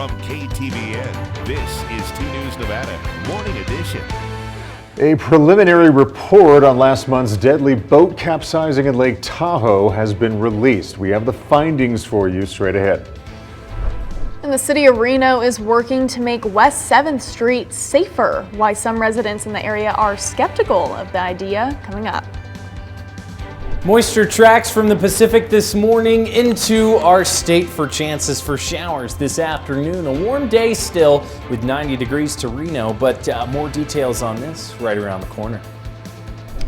From KTVN, this is 2 News Nevada, Morning Edition. A preliminary report on last month's deadly boat capsizing in Lake Tahoe has been released. We have the findings for you straight ahead. And the city of Reno is working to make West 7th Street safer. Why some residents in the area are skeptical of the idea, coming up. Moisture tracks from the Pacific this morning into our state for chances for showers this afternoon. A warm day still with 90 degrees to Reno, but more details on this right around the corner.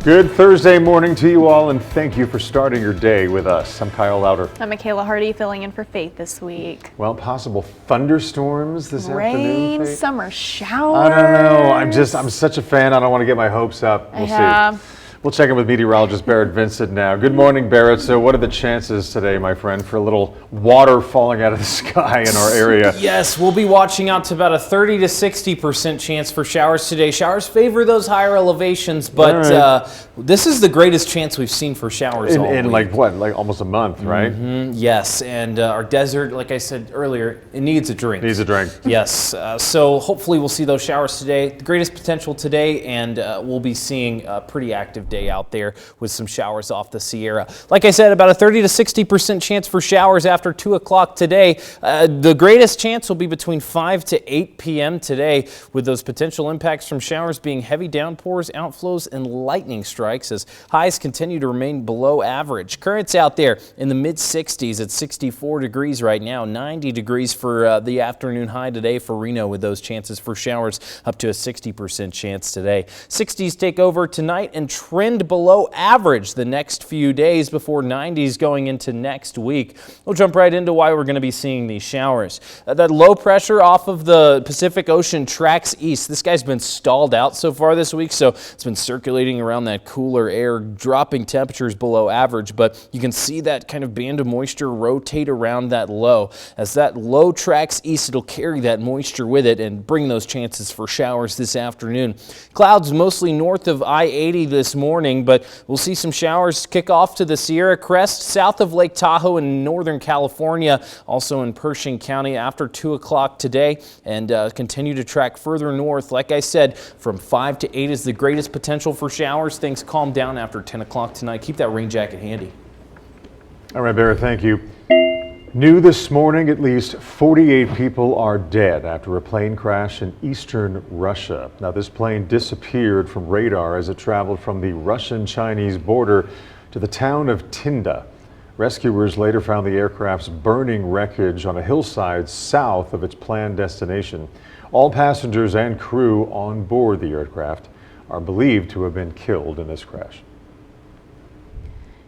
Good Thursday morning to you all, and thank you for starting your day with us. I'm Kyle Louder. I'm Michaela Hardy, filling in for Faith this week. Well, possible thunderstorms this afternoon. Rain, summer showers. I don't know. I'm such a fan. I don't want to get my hopes up. We'll see. We'll check in with meteorologist Barrett Vincent now. Good morning, Barrett. So what are the chances today, my friend, for a little water falling out of the sky in our area? Yes, we'll be watching out to about a 30 to 60% chance for showers today. Showers favor those higher elevations, but this is the greatest chance we've seen for showers all week. In like what, like almost a month, right? Yes, and our desert, like I said earlier, it needs a drink. Needs a drink. Yes, so hopefully we'll see those showers today. The greatest potential today, and we'll be seeing a pretty active day out there with some showers off the Sierra. Like I said, about a 30 to 60% chance for showers after 2 o'clock today. The greatest chance will be between 5 to 8 p.m. today, with those potential impacts from showers being heavy downpours, outflows, and lightning strikes as highs continue to remain below average. Currents out there in the mid-60s at 64 degrees right now, 90 degrees for the afternoon high today for Reno, with those chances for showers up to a 60% chance today. 60s take over tonight and trend below average the next few days before 90s going into next week. We'll jump right into why we're going to be seeing these showers. That low pressure off of the Pacific Ocean tracks east. This guy's been stalled out so far this week, so it's been circulating around that cooler air, dropping temperatures below average, but you can see that kind of band of moisture rotate around that low. As that low tracks east, it'll carry that moisture with it and bring those chances for showers this afternoon. Clouds mostly north of I-80 this morning, but we'll see some showers kick off to the Sierra Crest, south of Lake Tahoe in Northern California, also in Pershing County after 2 o'clock today, and continue to track further north. Like I said, from 5 to 8 is the greatest potential for showers. Things calm down after 10 o'clock tonight. Keep that rain jacket handy. All right, Barrett, thank you. New this morning, at least 48 people are dead after a plane crash in eastern Russia. Now, this plane disappeared from radar as it traveled from the Russian-Chinese border to the town of Tinda. Rescuers later found the aircraft's burning wreckage on a hillside south of its planned destination. All passengers and crew on board the aircraft are believed to have been killed in this crash.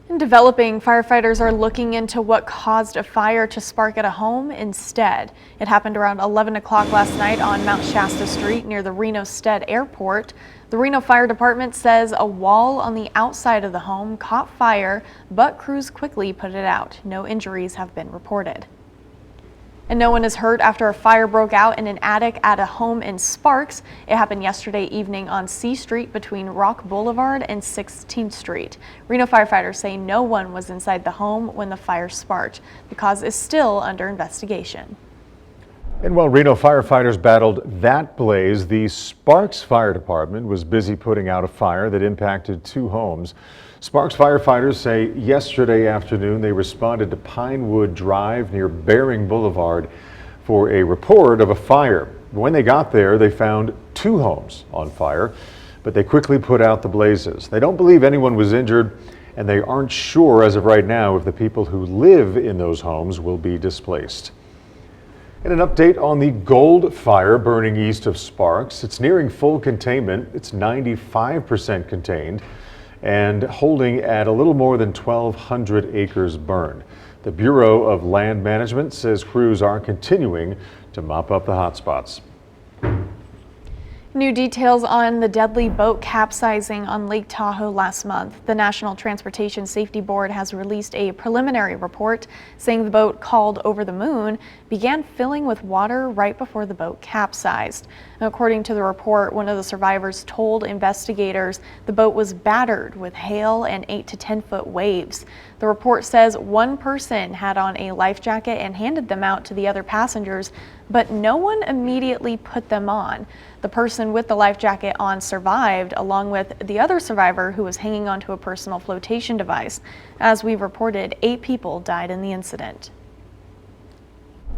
In developing, firefighters are looking into what caused a fire to spark at a home instead. It happened around 11 o'clock last night on Mount Shasta Street near the Reno Stead Airport. The Reno Fire Department says a wall on the outside of the home caught fire, but crews quickly put it out. No injuries have been reported. And no one is hurt after a fire broke out in an attic at a home in Sparks. It happened yesterday evening on C Street between Rock Boulevard and 16th Street. Reno firefighters say no one was inside the home when the fire sparked. The cause is still under investigation. And while Reno firefighters battled that blaze, the Sparks Fire Department was busy putting out a fire that impacted 2 homes. Sparks firefighters say yesterday afternoon they responded to Pinewood Drive near Bering Boulevard for a report of a fire. When they got there, they found 2 homes on fire, but they quickly put out the blazes. They don't believe anyone was injured, and they aren't sure as of right now if the people who live in those homes will be displaced. And an update on the Gold Fire burning east of Sparks. It's nearing full containment. It's 95% contained and holding at a little more than 1,200 acres burned. The Bureau of Land Management says crews are continuing to mop up the hotspots. New details on the deadly boat capsizing on Lake Tahoe last month. The National Transportation Safety Board has released a preliminary report saying the boat, called Over the Moon, began filling with water right before the boat capsized. According to the report, one of the survivors told investigators the boat was battered with hail and 8 to 10 foot waves. The report says one person had on a life jacket and handed them out to the other passengers, but no one immediately put them on. The person with the life jacket on survived, along with the other survivor who was hanging onto a personal flotation device. As we've reported, 8 people died in the incident.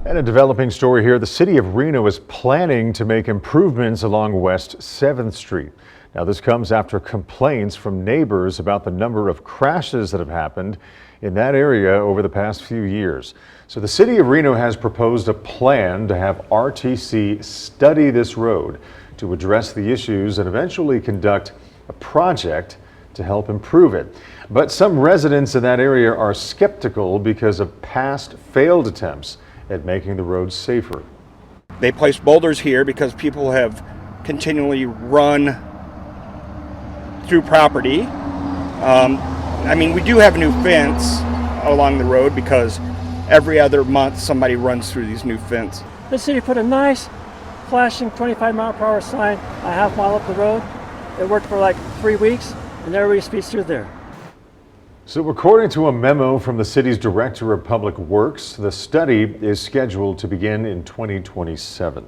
And a developing story here, the city of Reno is planning to make improvements along West 7th Street. Now, this comes after complaints from neighbors about the number of crashes that have happened in that area over the past few years. So the city of Reno has proposed a plan to have RTC study this road to address the issues and eventually conduct a project to help improve it. But some residents in that area are skeptical because of past failed attempts at making the road safer. They placed boulders here because people have continually run through property. I mean, we do have a new fence along the road because every other month somebody runs through these new fence. The city put a nice flashing 25-mile-per-hour sign a half mile up the road. It worked for like 3 weeks, and everybody speeds through there. So according to a memo from the city's Director of Public Works, the study is scheduled to begin in 2027.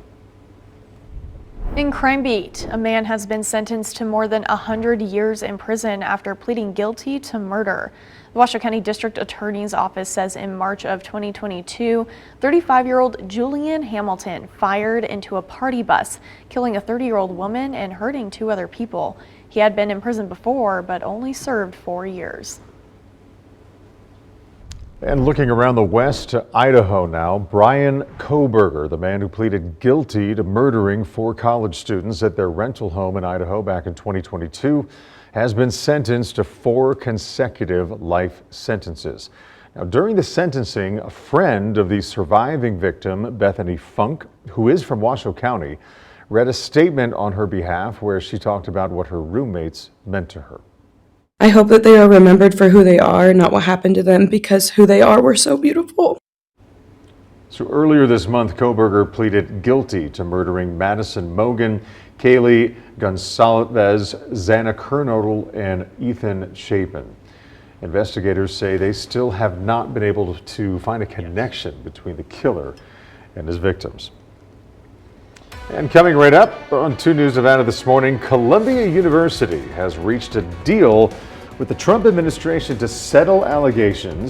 In Crime Beat, a man has been sentenced to more than 100 years in prison after pleading guilty to murder. The Washoe County District Attorney's Office says in March of 2022, 35-year-old Julian Hamilton fired into a party bus, killing a 30-year-old woman and hurting 2 other people. He had been in prison before, but only served 4 years. And looking around the West to Idaho now, Brian Koberger, the man who pleaded guilty to murdering 4 college students at their rental home in Idaho back in 2022, has been sentenced to 4 consecutive life sentences. Now, during the sentencing, a friend of the surviving victim, Bethany Funk, who is from Washoe County, read a statement on her behalf where she talked about what her roommates meant to her. I hope that they are remembered for who they are, not what happened to them, because who they are were so beautiful. So earlier this month, Koberger pleaded guilty to murdering Madison Mogan, Kaylee Gonsalves, Xana Kernodle, and Ethan Chapin. Investigators say they still have not been able to find a connection between the killer and his victims. And coming right up on 2 News Nevada this morning, Columbia University has reached a deal with the Trump administration to settle allegations